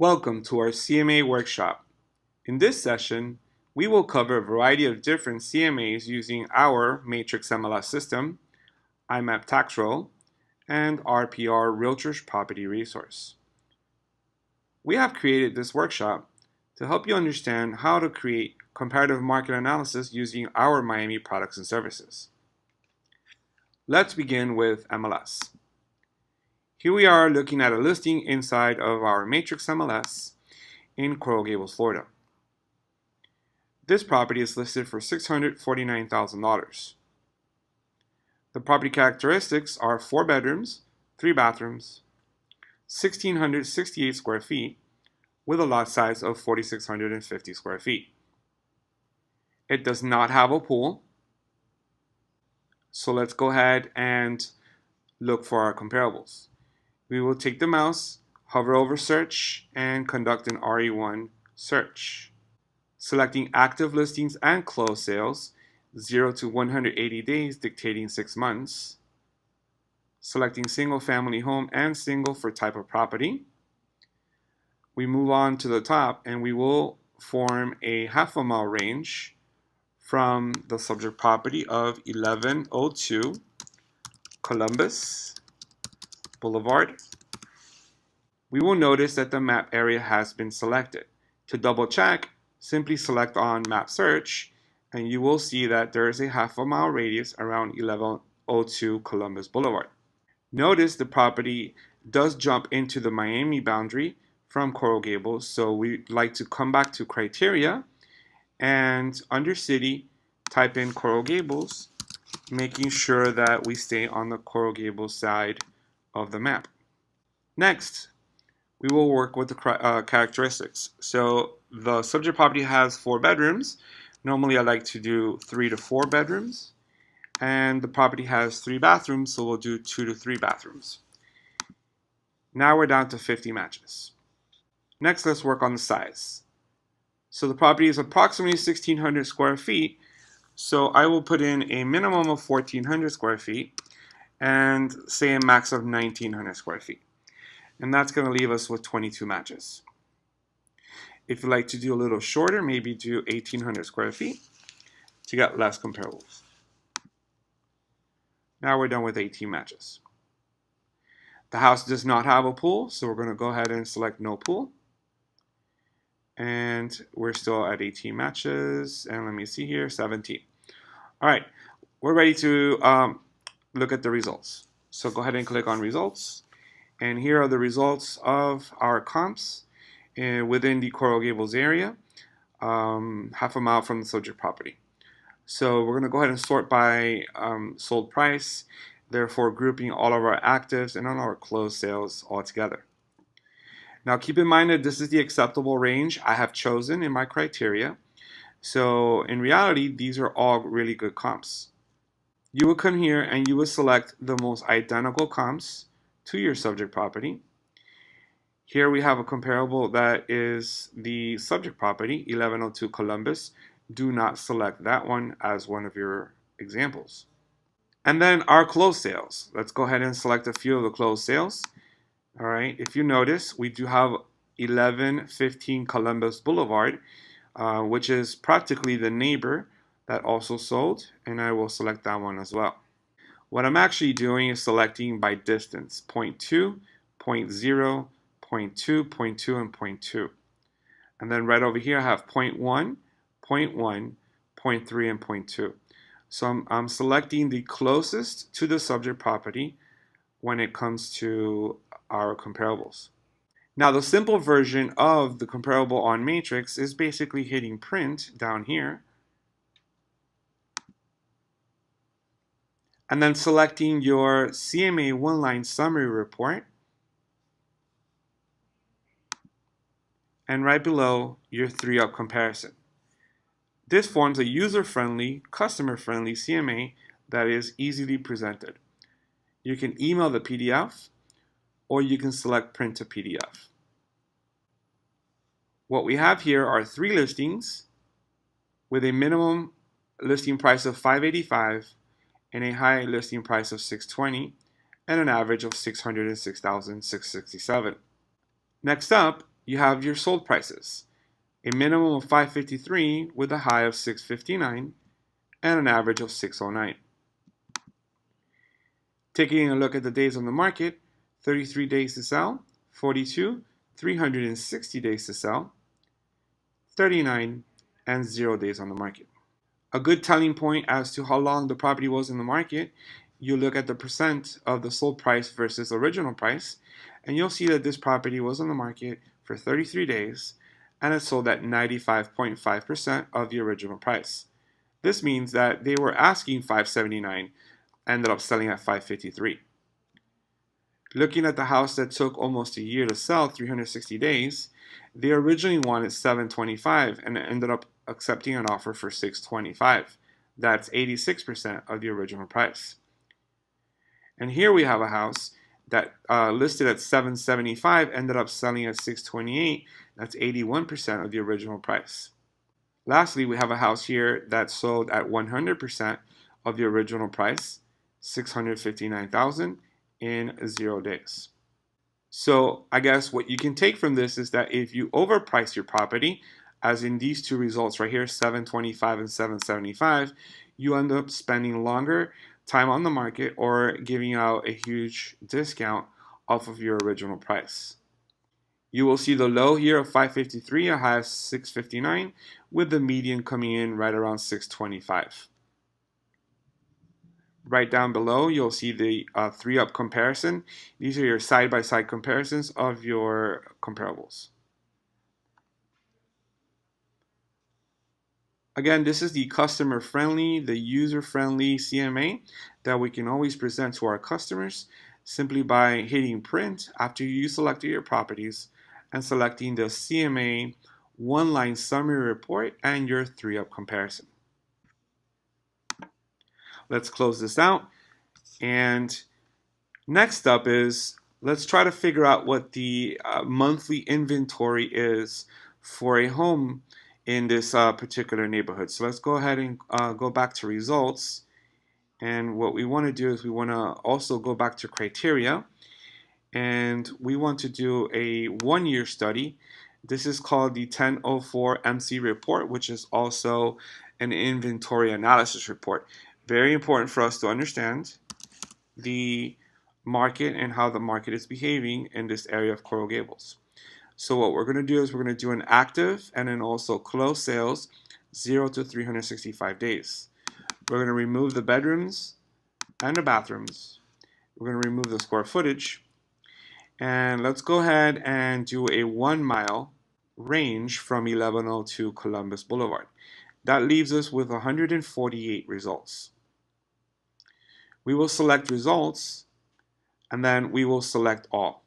Welcome to our CMA Workshop. In this session, we will cover a variety of different CMAs using our Matrix MLS system, IMAP tax roll, and RPR Realtors property resource. We have created this workshop to help you understand how to create comparative market analysis using our Miami products and services. Let's begin with MLS. Here we are looking at a listing inside of our Matrix MLS in Coral Gables, Florida. This property is listed for $649,000. The property characteristics are 4 bedrooms, 3 bathrooms, 1,668 square feet, with a lot size of 4,650 square feet. It does not have a pool, so let's go ahead and look for our comparables. We will take the mouse, hover over search, and conduct an RE1 search. Selecting active listings and closed sales, 0 to 180 days dictating 6 months. Selecting single family home and single for type of property. We move on to the top and we will form a half-a-mile range from the subject property of 1102 Columbus Boulevard. We will notice that the map area has been selected. To double check, simply select on map search and you will see that there is a half-a-mile radius around 1102 Columbus Boulevard. Notice the property does jump into the Miami boundary from Coral Gables, so we'd like to come back to criteria and under city type in Coral Gables, making sure that we stay on the Coral Gables side of the map. Next, we will work with the characteristics. So the subject property has 4 bedrooms. Normally I like to do 3 to 4 bedrooms. And the property has 3 bathrooms, so we'll do 2 to 3 bathrooms. Now we're down to 50 matches. Next, let's work on the size. So the property is approximately 1,600 square feet. So I will put in a minimum of 1,400 square feet and say a max of 1,900 square feet. And that's going to leave us with 22 matches. If you'd like to do a little shorter, maybe do 1,800 square feet to get less comparables. Now we're done with 18 matches. The house does not have a pool, so we're going to go ahead and select no pool. And we're still at 18 matches. And let me see here, 17. All right, we're ready to look at the results. So go ahead and click on results. And here are the results of our comps within the Coral Gables area, half a mile from the subject property. So we're going to go ahead and sort by sold price, therefore grouping all of our actives and all our closed sales all together. Now keep in mind that this is the acceptable range I have chosen in my criteria. So in reality, these are all really good comps. You will come here and you will select the most identical comps to your subject property. Here we have a comparable that is the subject property, 1102 Columbus. Do not select that one as one of your examples. And then our closed sales. Let's go ahead and select a few of the closed sales. All right, if you notice, we do have 1115 Columbus Boulevard, which is practically the neighbor that also sold, and I will select that one as well. What I'm actually doing is selecting by distance, 0.2, 0.0, 0.2, 0.2, and 0.2. And then right over here I have 0.1, 0.1, 0.3, and 0.2. So I'm selecting the closest to the subject property when it comes to our comparables. Now the simple version of the comparable on Matrix is basically hitting print down here and then selecting your CMA one-line summary report and right below your 3-up comparison. This forms a user-friendly, customer-friendly CMA that is easily presented. You can email the PDF or you can select print to PDF. What we have here are 3 listings with a minimum listing price of $585 and a high listing price of $620 and an average of $606,667. Next up, you have your sold prices. A minimum of 553 with a high of 659 and an average of 609. Taking a look at the days on the market, 33 days to sell, 42, 360 days to sell, 39, and 0 days on the market. A good telling point as to how long the property was in the market, you look at the percent of the sold price versus original price, and you'll see that this property was on the market for 33 days and it sold at 95.5% of the original price. This means that they were asking $579, ended up selling at $553. Looking at the house that took almost a year to sell, 360 days, they originally wanted $725 and ended up accepting an offer for $625. That's 86% of the original price. And here we have a house that listed at $775, ended up selling at $628. That's 81% of the original price. Lastly, we have a house here that sold at 100% of the original price, $659,000 in 0 days. So I guess what you can take from this is that if you overprice your property, as in these two results right here, 725 and 775, you end up spending longer time on the market or giving out a huge discount off of your original price. You will see the low here of 553, a high of 659, with the median coming in right around 625. Right down below, you'll see the 3-up comparison. These are your side-by-side comparisons of your comparables. Again, this is the customer-friendly, the user-friendly CMA that we can always present to our customers simply by hitting print after you selected your properties and selecting the CMA one-line summary report and your 3-up comparison. Let's close this out. And next up is, let's try to figure out what the monthly inventory is for a home in this particular neighborhood. So let's go ahead and go back to results. And what we want to do is we want to also go back to criteria. And we want to do a 1-year study. This is called the 1004 MC report, which is also an inventory analysis report. Very important for us to understand the market and how the market is behaving in this area of Coral Gables. So what we're going to do is we're going to do an active and then also closed sales 0 to 365 days. We're going to remove the bedrooms and the bathrooms. We're going to remove the square footage. And let's go ahead and do a 1-mile range from 11 to Columbus Boulevard. That leaves us with 148 results. We will select results and then we will select all.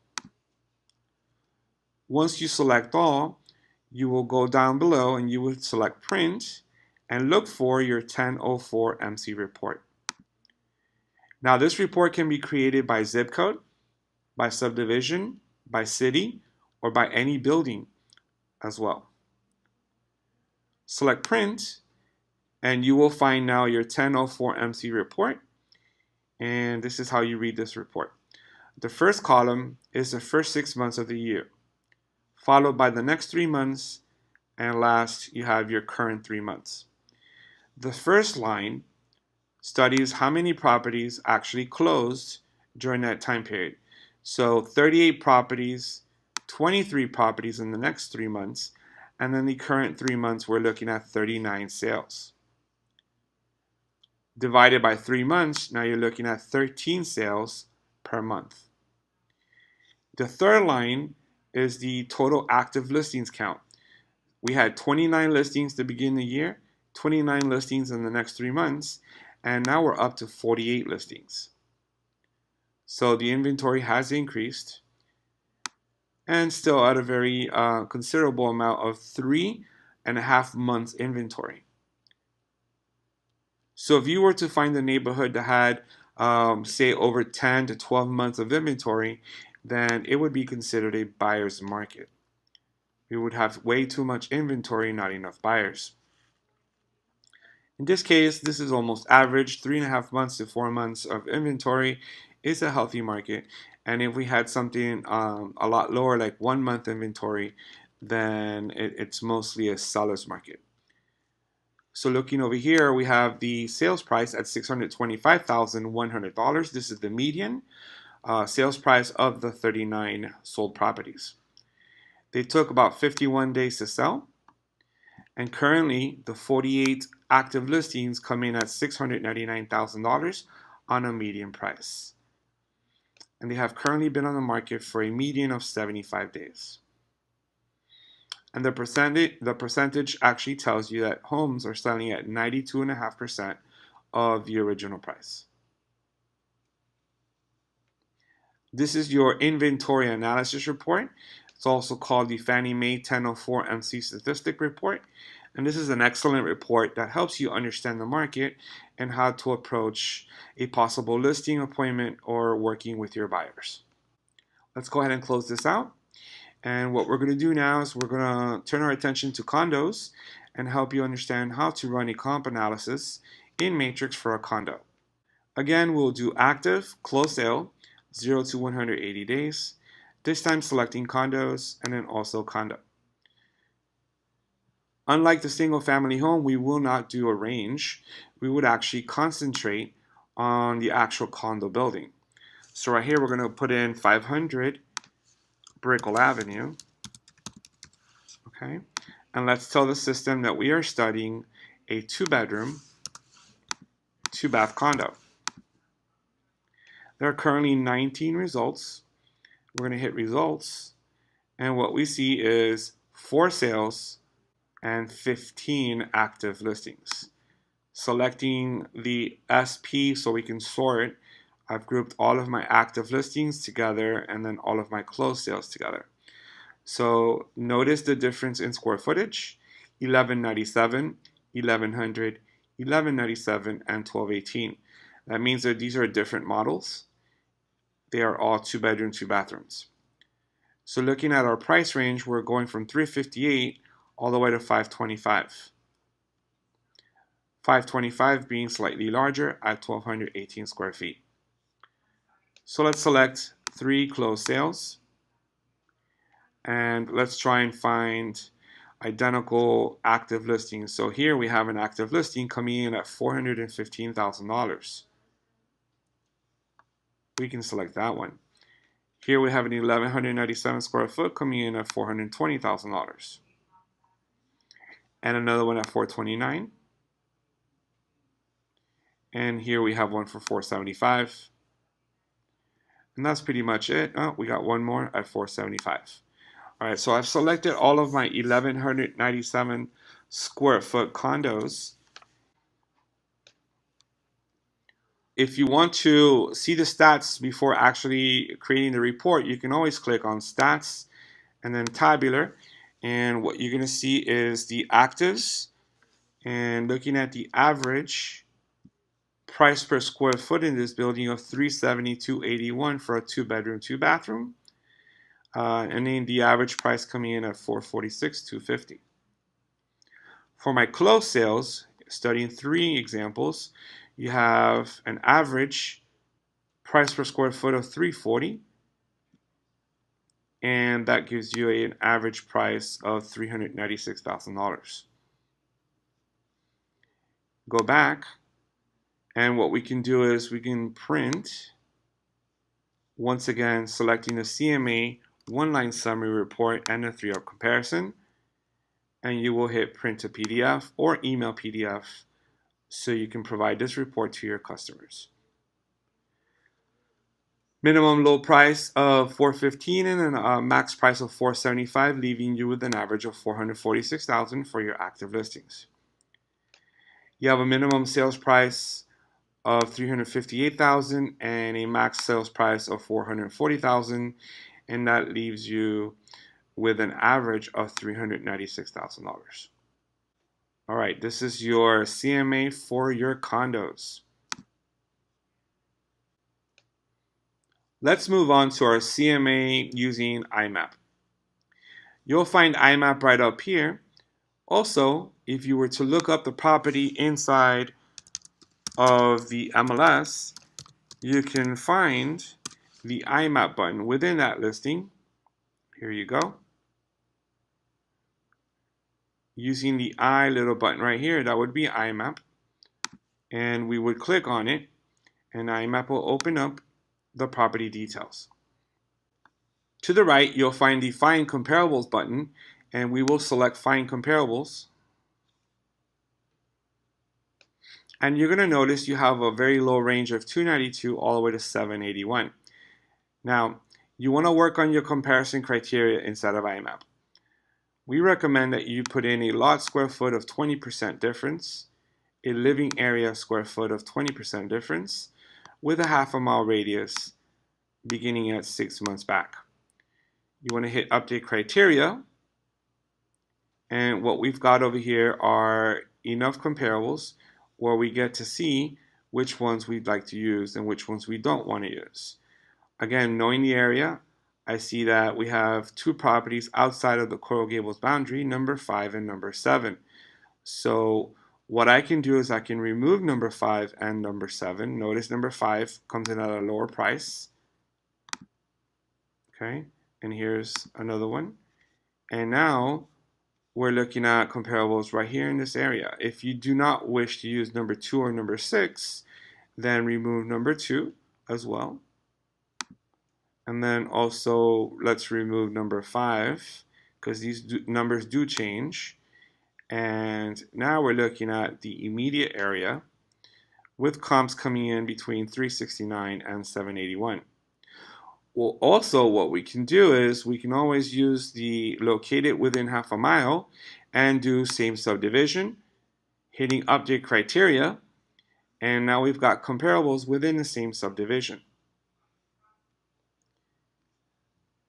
Once you select all, you will go down below and you will select print and look for your 1004 MC report. Now this report can be created by zip code, by subdivision, by city, or by any building as well. Select print and you will find now your 1004 MC report. And this is how you read this report. The first column is the first 6 months of the year, followed by the next 3 months, and last you have your current 3 months. The first line studies how many properties actually closed during that time period. So 38 properties, 23 properties in the next 3 months, and then the current 3 months we're looking at 39 sales. Divided by 3 months, now you're looking at 13 sales per month. The third line is the total active listings count. We had 29 listings to begin the year, 29 listings in the next 3 months, and now we're up to 48 listings. So the inventory has increased and still at a very considerable amount of 3.5 months inventory. So if you were to find a neighborhood that had, say, over 10 to 12 months of inventory, then it would be considered a buyer's market. We would have way too much inventory, not enough buyers. In this case, this is almost average, 3.5 months to 4 months of inventory is a healthy market. And if we had something a lot lower, like 1 month inventory, then it's mostly a seller's market. So looking over here, we have the sales price at $625,100. This is the median sales price of the 39 sold properties. They took about 51 days to sell. And currently, the 48 active listings come in at $699,000 on a median price. And they have currently been on the market for a median of 75 days. And the percentage actually tells you that homes are selling at 92.5% of the original price. This is your inventory analysis report. It's also called the Fannie Mae 1004 MC Statistic Report. And this is an excellent report that helps you understand the market and how to approach a possible listing appointment or working with your buyers. Let's go ahead and close this out. And what we're going to do now is we're going to turn our attention to condos and help you understand how to run a comp analysis in Matrix for a condo. Again, we'll do active, close sale, 0 to 180 days, this time selecting condos and then also condo. Unlike the single family home, we will not do a range. We would actually concentrate on the actual condo building. So right here, we're going to put in 500 Brickell Avenue. Okay. And let's tell the system that we are studying a 2-bedroom, 2-bath condo. There are currently 19 results. We're going to hit results. And what we see is 4 sales and 15 active listings. Selecting the SP so we can sort, I've grouped all of my active listings together and then all of my closed sales together. So notice the difference in square footage, 1197, 1100, 1197, and 1218. That means that these are different models. They are all 2-bedroom, 2 bathrooms. So looking at our price range, we're going from 358 all the way to 525. 525 being slightly larger at 1,218 square feet. So let's select 3 closed sales. And let's try and find identical active listings. So here we have an active listing coming in at $415,000. We can select that one. Here we have an 1,197 square foot coming in at $420,000. And another one at $429,000. And here we have one for $475,000. And that's pretty much it. Oh, we got one more at $475,000. All right, so I've selected all of my 1,197 square foot condos. If you want to see the stats before actually creating the report, you can always click on Stats and then Tabular. And what you're going to see is the actives. And looking at the average price per square foot in this building of $372.81 for a 2-bedroom, 2-bathroom. And then the average price coming in at $446,250. For my closed sales, studying 3 examples, you have an average price per square foot of $340, and that gives you an average price of $396,000. Go back, and what we can do is we can print, once again selecting the CMA 1-line summary report and a 3-up comparison, and you will hit print to PDF or email PDF so you can provide this report to your customers. Minimum low price of $415 and then a max price of $475, leaving you with an average of $446,000 for your active listings. You have a minimum sales price of $358,000 and a max sales price of $440,000, and that leaves you with an average of $396,000. All right, this is your CMA for your condos. Let's move on to our CMA using IMAP. You'll find IMAP right up here. Also, if you were to look up the property inside of the MLS, you can find the IMAP button within that listing. Here you go. Using the I little button right here, that would be IMAP. And we would click on it, and IMAP will open up the property details. To the right, you'll find the Find Comparables button, and we will select Find Comparables. And you're going to notice you have a very low range of 292 all the way to 781. Now, you want to work on your comparison criteria instead of IMAP. We recommend that you put in a lot square foot of 20% difference, a living area square foot of 20% difference, with a half a mile radius beginning at 6 months back. You want to hit update criteria, and what we've got over here are enough comparables where we get to see which ones we'd like to use and which ones we don't want to use. Again, knowing the area, I see that we have two properties outside of the Coral Gables boundary, number 5 and number 7. So what I can do is I can remove number 5 and number 7. Notice number 5 comes in at a lower price. Okay, and here's another one. And now we're looking at comparables right here in this area. If you do not wish to use number 2 or number 6, then remove number 2 as well. And then also let's remove number 5 because these numbers do change. And now we're looking at the immediate area with comps coming in between 369 and 781. Well, also what we can do is we can always use the located within half a mile and do same subdivision, hitting update criteria, and now we've got comparables within the same subdivision.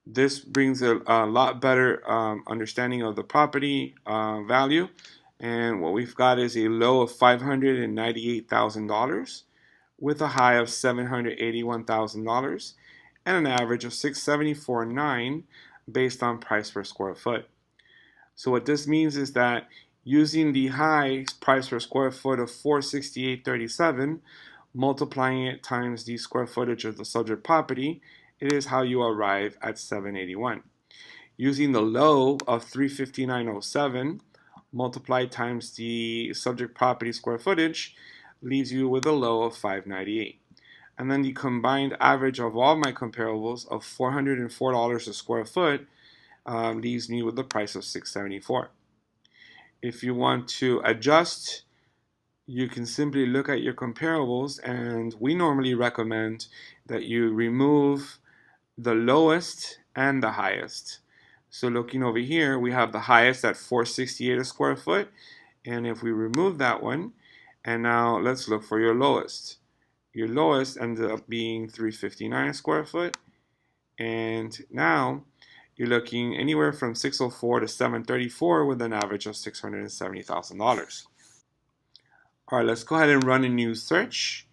This brings a lot better understanding of the property value, and what we've got is a low of $598,000 with a high of $781,000 and an average of $674.9 based on price per square foot. So what this means is that using the high price per square foot of $468.37, multiplying it times the square footage of the subject property, it is how you arrive at 781. Using the low of 359.07 multiplied times the subject property square footage leaves you with a low of 598. And then the combined average of all my comparables of $404 a square foot leaves me with the price of $674. If you want to adjust, you can simply look at your comparables, and we normally recommend that you remove the lowest and the highest. So looking over here, we have the highest at $468 a square foot, and if we remove that one, and now let's look for your lowest. Your lowest ended up being $359 a square foot, and now you're looking anywhere from $604 to $734 with an average of $670,000. All right, let's go ahead and run a new search.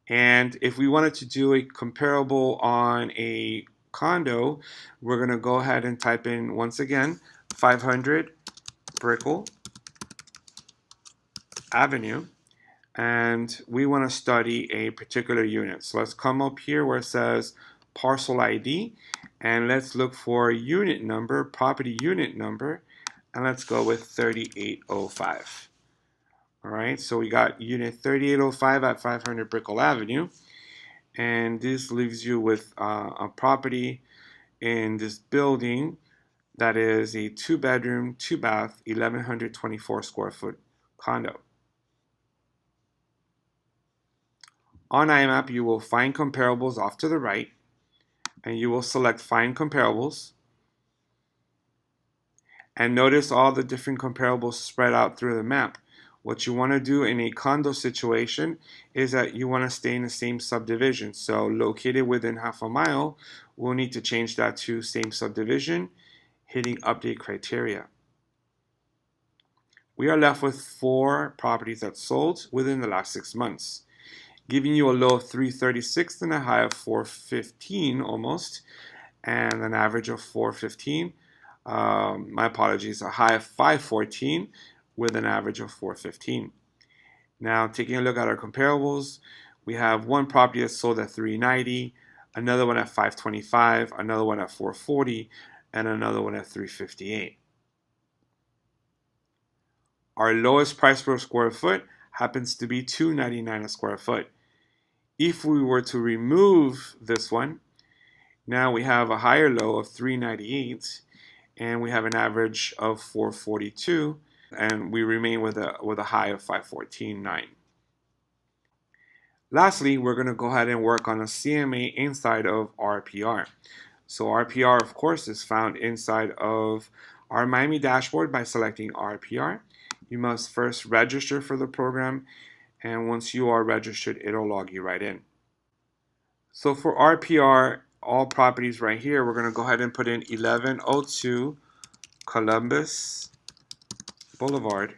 And if we wanted to do a comparable on a condo, we're going to go ahead and type in, once again, 500 Brickell Avenue. And we want to study a particular unit. So let's come up here where it says parcel ID, and let's look for unit number, property unit number, and let's go with 3805. All right, so we got unit 3805 at 500 Brickell Avenue, and this leaves you with a property in this building that is a 2-bedroom, 2-bath, 1,124 square foot condo. On IMAP, you will find comparables off to the right, and you will select Find Comparables. And notice all the different comparables spread out through the map. What you want to do in a condo situation is that you want to stay in the same subdivision. So located within half a mile, we'll need to change that to same subdivision, hitting update criteria. We are left with 4 properties that sold within the last 6 months, giving you a low of 336 and a high of 415 almost, and an average of 415. My apologies, a high of 514 with an average of 415. Now, taking a look at our comparables, We have one property that's sold at $390, another one at $525, another one at $440, and another one at $358. Our lowest price per square foot happens to be $299 a square foot. If we were to remove this one, now we have a higher low of $398, and we have an average of $442, and we remain with a high of $514.9. Lastly, we're going to go ahead and work on a CMA inside of RPR. So RPR, of course, is found inside of our Miami dashboard by selecting RPR. You must first register for the program, and once you are registered, it'll log you right in. So for RPR, all properties right here, we're going to go ahead and put in 1102 Columbus Boulevard,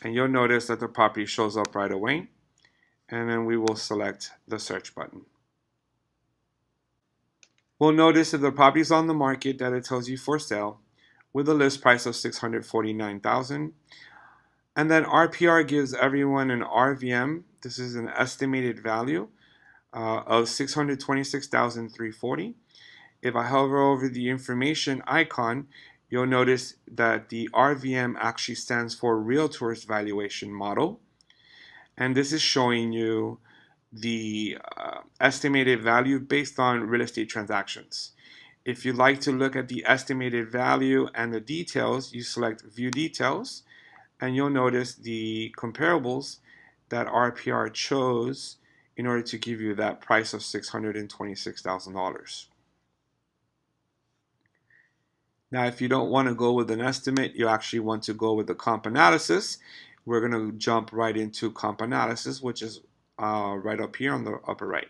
and you'll notice that the property shows up right away, and then we will select the search button. We'll notice if the property is on the market that it tells you for sale with a list price of $649,000. And then RPR gives everyone an RVM. This is an estimated value of $626,340. If I hover over the information icon, you'll notice that the RVM actually stands for Realtors Valuation Model. And this is showing you the estimated value based on real estate transactions. If you'd like to look at the estimated value and the details, you select View Details, and you'll notice the comparables that RPR chose in order to give you that price of $626,000. Now, if you don't want to go with an estimate, you actually want to go with the comp analysis. We're going to jump right into comp analysis, which is right up here on the upper right.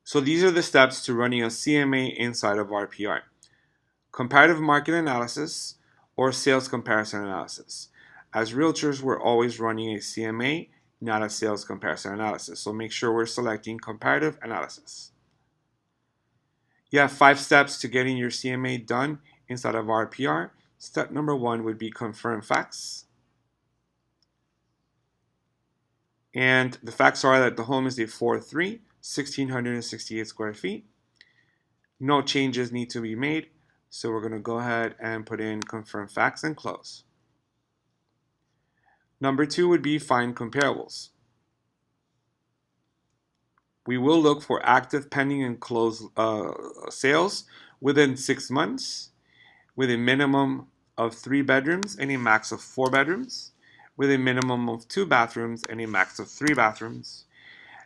So these are the steps to running a CMA inside of RPR. Comparative market analysis or sales comparison analysis. As realtors, we're always running a CMA, not a sales comparison analysis. So make sure we're selecting comparative analysis. You have 5 steps to getting your CMA done inside of RPR. Step number 1 would be confirm facts. And the facts are that the home is a 4.3, 1,668 square feet. No changes need to be made. So we're going to go ahead and put in confirm facts and close. Number 2 would be find comparables. We will look for active, pending, and closed sales within 6 months, with a minimum of 3 bedrooms and a max of 4 bedrooms, with a minimum of 2 bathrooms and a max of 3 bathrooms.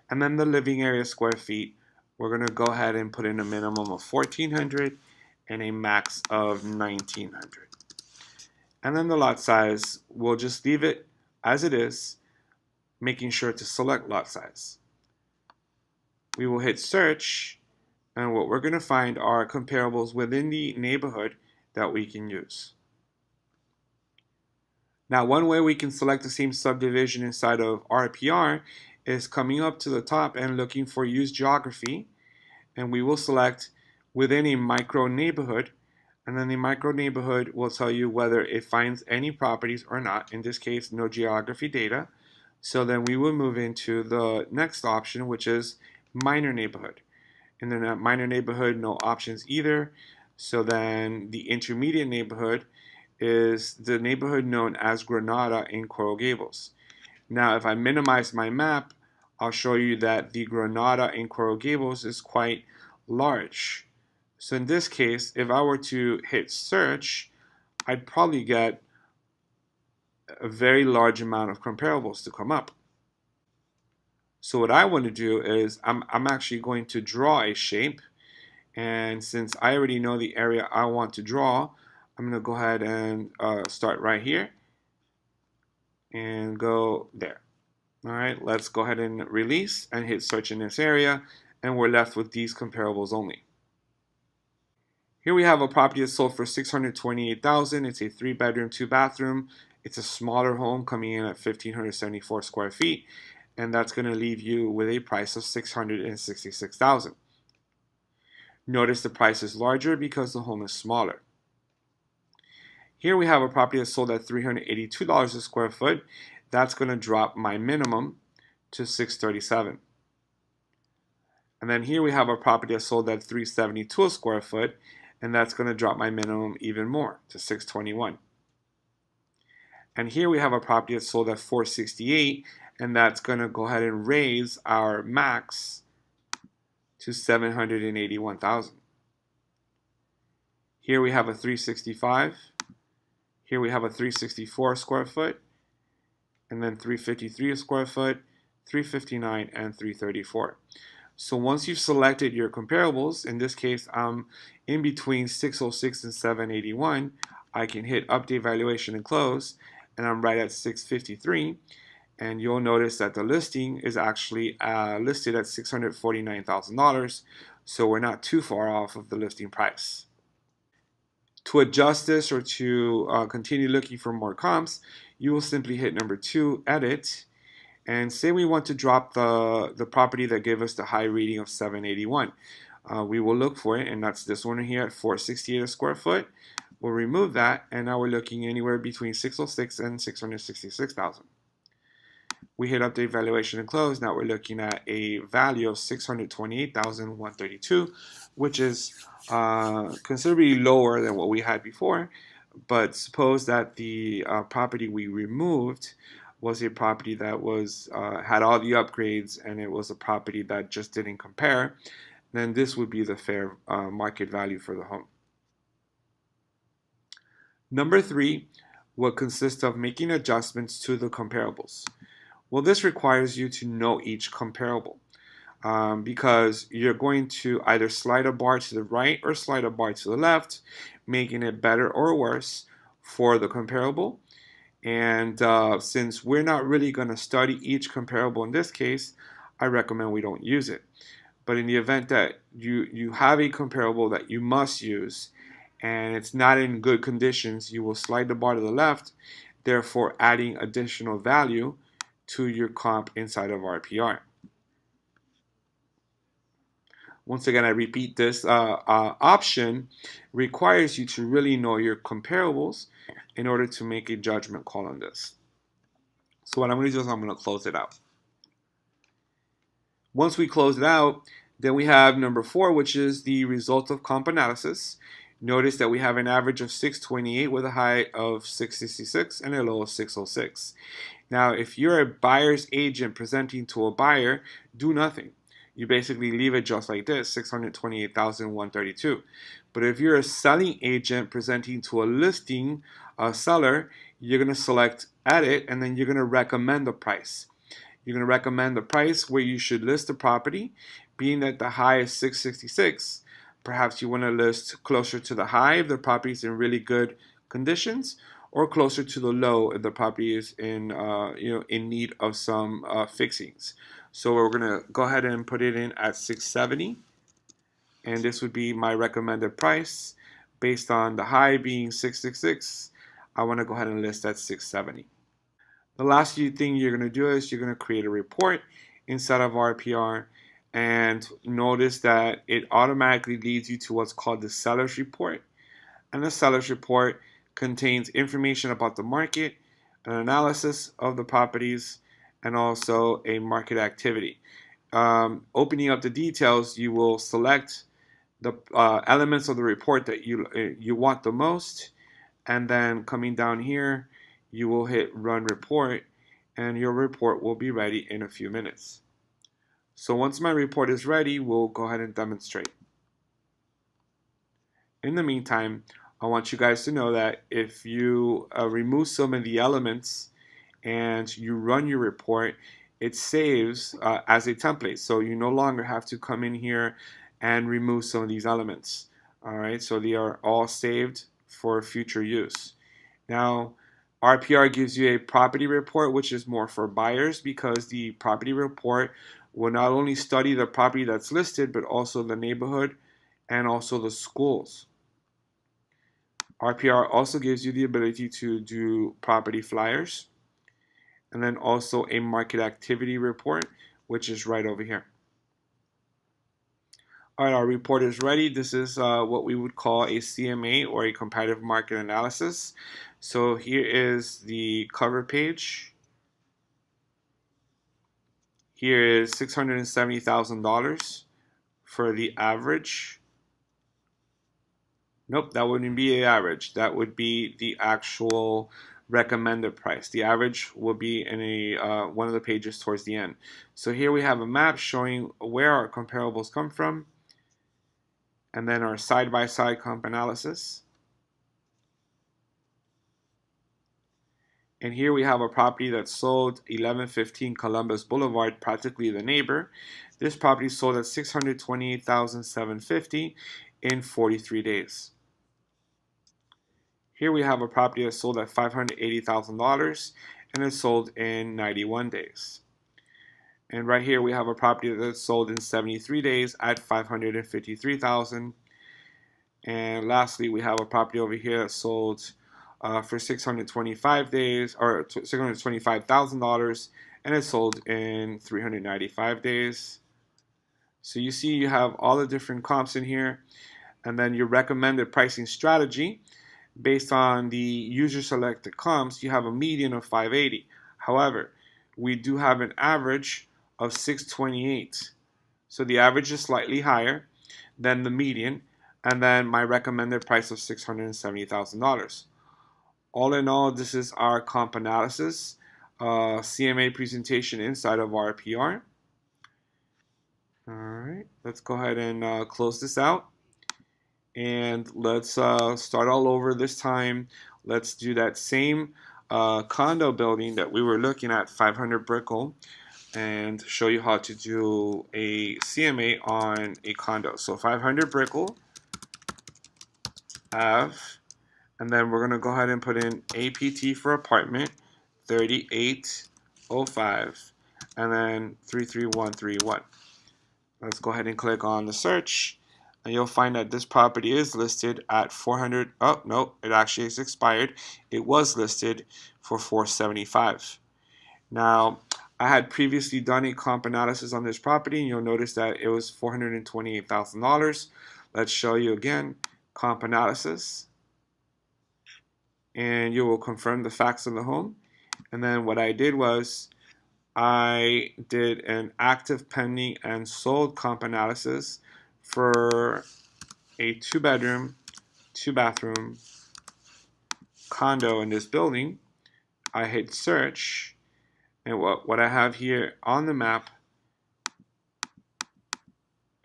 And then the living area square feet, we're going to go ahead and put in a minimum of 1,400 and a max of 1,900. And then the lot size, we'll just leave it as it is, making sure to select lot size. We will hit search, and what we're going to find are comparables within the neighborhood that we can use. Now, one way we can select the same subdivision inside of RPR is coming up to the top and looking for use geography, and we will select within a micro neighborhood, and then the micro neighborhood will tell you whether it finds any properties or not. In this case, no geography data. So then we will move into the next option, which is minor neighborhood. In the minor neighborhood, no options either. So then the intermediate neighborhood is the neighborhood known as Granada in Coral Gables. Now, if I minimize my map, I'll show you that the Granada in Coral Gables is quite large. So in this case, if I were to hit search, I'd probably get a very large amount of comparables to come up. So what I want to do is I'm actually going to draw a shape, and since I already know the area I want to draw, I'm going to go ahead and start right here and go there. All right, let's go ahead and release and hit search in this area, and we're left with these comparables only. Here we have a property that sold for $628,000. It's a 3-bedroom, 2-bathroom. It's a smaller home coming in at 1,574 square feet, and that's going to leave you with a price of $666,000. Notice the price is larger because the home is smaller. Here we have a property that sold at $382 a square foot. that's going to drop my minimum to 637. And then here we have a property that sold at 372 a square foot, and that's going to drop my minimum even more to 621. And here we have a property that sold at 468, and that's going to go ahead and raise our max to 781,000. Here we have a 365. Here we have a 364 square foot, and then 353 a square foot, 359, and 334. So once you've selected your comparables, in this case I'm in between 606 and 781, I can hit update valuation and close, and I'm right at 653. And you'll notice that the listing is actually listed at $649,000, so we're not too far off of the listing price. To adjust this or to continue looking for more comps, you will simply hit number 2, edit, and say we want to drop the property that gave us the high reading of 781. We will look for it, and that's this one here at 468 a square foot. We'll remove that, and now we're looking anywhere between 606 and 666,000. We hit update valuation and close. Now we're looking at a value of 628,132, which is considerably lower than what we had before. But suppose that the property we removed was a property that was had all the upgrades, and it was a property that just didn't compare, then this would be the fair market value for the home. Number 3 will consist of making adjustments to the comparables. Well, this requires you to know each comparable because you're going to either slide a bar to the right or slide a bar to the left, making it better or worse for the comparable. And since we're not really going to study each comparable in this case, I recommend we don't use it. But in the event that you have a comparable that you must use and it's not in good conditions, you will slide the bar to the left, therefore adding additional value to your comp inside of RPR. Once again, I repeat, this option requires you to really know your comparables in order to make a judgment call on this. So what I'm going to do is I'm going to close it out. Once we close it out, then we have number 4, which is the result of comp analysis. Notice that we have an average of 628 with a high of 666 and a low of 606. Now, if you're a buyer's agent presenting to a buyer, do nothing. You basically leave it just like this, 628,132. But if you're a selling agent presenting to a listing seller, you're going to select edit, and then you're going to recommend the price. You're going to recommend the price where you should list the property, being that the high is 666. Perhaps you want to list closer to the high if the property is in really good conditions, or closer to the low if the property is in in need of some fixings. So we're going to go ahead and put it in at 670, and this would be my recommended price based on the high being 666. I want to go ahead and list at 670. The last thing you're going to do is you're going to create a report inside of RPR, and notice that it automatically leads you to what's called the seller's report. And the seller's report contains information about the market, an analysis of the properties, and also a market activity. Opening up the details, you will select the elements of the report that you want the most, and then coming down here, you will hit Run Report, and your report will be ready in a few minutes. So once my report is ready, we'll go ahead and demonstrate. In the meantime, I want you guys to know that if you remove some of the elements and you run your report, it saves as a template. So you no longer have to come in here and remove some of these elements. All right, so they are all saved for future use. Now, RPR gives you a property report, which is more for buyers, because the property report will not only study the property that's listed, but also the neighborhood and also the schools. RPR also gives you the ability to do property flyers, and then also a market activity report, which is right over here. All right, our report is ready. This is what we would call a CMA, or a comparative market analysis. So here is the cover page. Here is $670,000 for the average. Nope, that wouldn't be the average. That would be the actual recommended price. The average will be in one of the pages towards the end. So here we have a map showing where our comparables come from, and then our side-by-side comp analysis. And here we have a property that sold 1115 Columbus Boulevard, practically the neighbor. This property sold at $628,750 in 43 days. Here we have a property that sold at $580,000 and it sold in 91 days. And right here we have a property that sold in 73 days at $553,000. And lastly, we have a property over here that sold for 625 days, or $625,000, and it sold in 395 days. So you see you have all the different comps in here, and then your recommended pricing strategy. Based on the user selected comps, you have a median of 580. However, we do have an average of 628. So the average is slightly higher than the median, and then my recommended price of $670,000. All in all, this is our comp analysis CMA presentation inside of our PR. All right, let's go ahead and close this out. And let's start all over this time. Let's do that same condo building that we were looking at, 500 Brickell, and show you how to do a CMA on a condo. So 500 Brickell Ave, and then we're going to go ahead and put in APT for apartment 3805, and then 33131. Let's go ahead and click on the search, and you'll find that this property is listed at 400. Oh no, it actually is expired. It was listed for 475. Now, I had previously done a comp analysis on this property, and you'll notice that it was $428,000. Let's show you again, comp analysis, and you will confirm the facts of the home. And then what I did was I did an active, pending, and sold comp analysis for a 2-bedroom, 2-bathroom condo in this building. I hit search, and what I have here on the map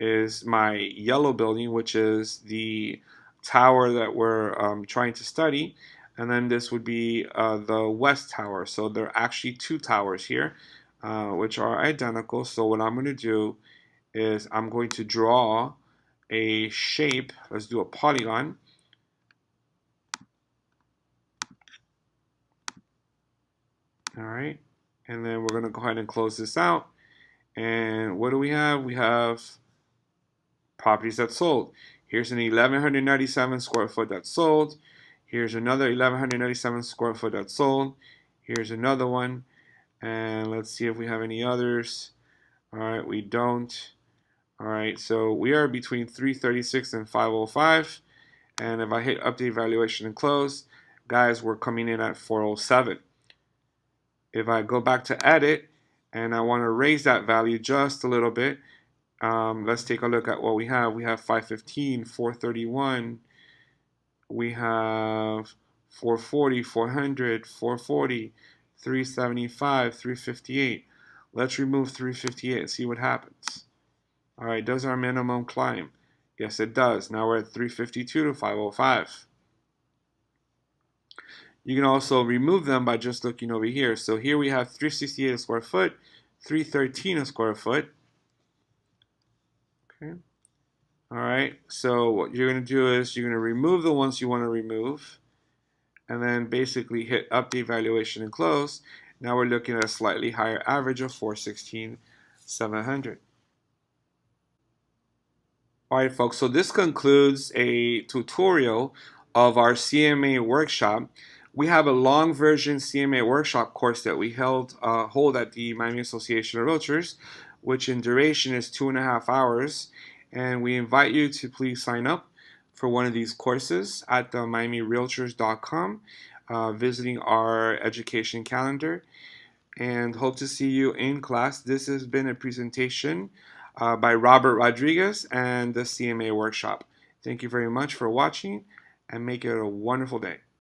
is my yellow building, which is the tower that we're trying to study, and then this would be the west tower. So there are actually 2 towers here, which are identical. So what I'm going to do is I'm going to draw a shape. Let's do a polygon. All right, and then we're going to go ahead and close this out. And what do we have? We have properties that sold. Here's an 1,197 square foot that sold. Here's another 1,197 square foot that sold. Here's another one. And let's see if we have any others. All right, we don't. All right, so we are between 336 and 505. And if I hit update valuation and close, guys, we're coming in at 407. If I go back to edit and I want to raise that value just a little bit, let's take a look at what we have. We have 515, 431. We have 440, 400, 440, 375, 358. Let's remove 358 and see what happens. All right, does our minimum climb? Yes, it does. Now we're at 352 to 505. You can also remove them by just looking over here. So here we have 368 a square foot, 313 a square foot. Okay. All right, so what you're going to do is you're going to remove the ones you want to remove, and then basically hit update valuation and close. Now we're looking at a slightly higher average of 416,700. All right, folks, so this concludes a tutorial of our CMA workshop. We have a long version CMA workshop course that we hold at the Miami Association of Realtors, which in duration is 2.5 hours. And we invite you to please sign up for one of these courses at the MiamiRealtors.com, visiting our education calendar. and hope to see you in class. This has been a presentation by Robert Rodriguez and the CMA Workshop. Thank you very much for watching, and make it a wonderful day.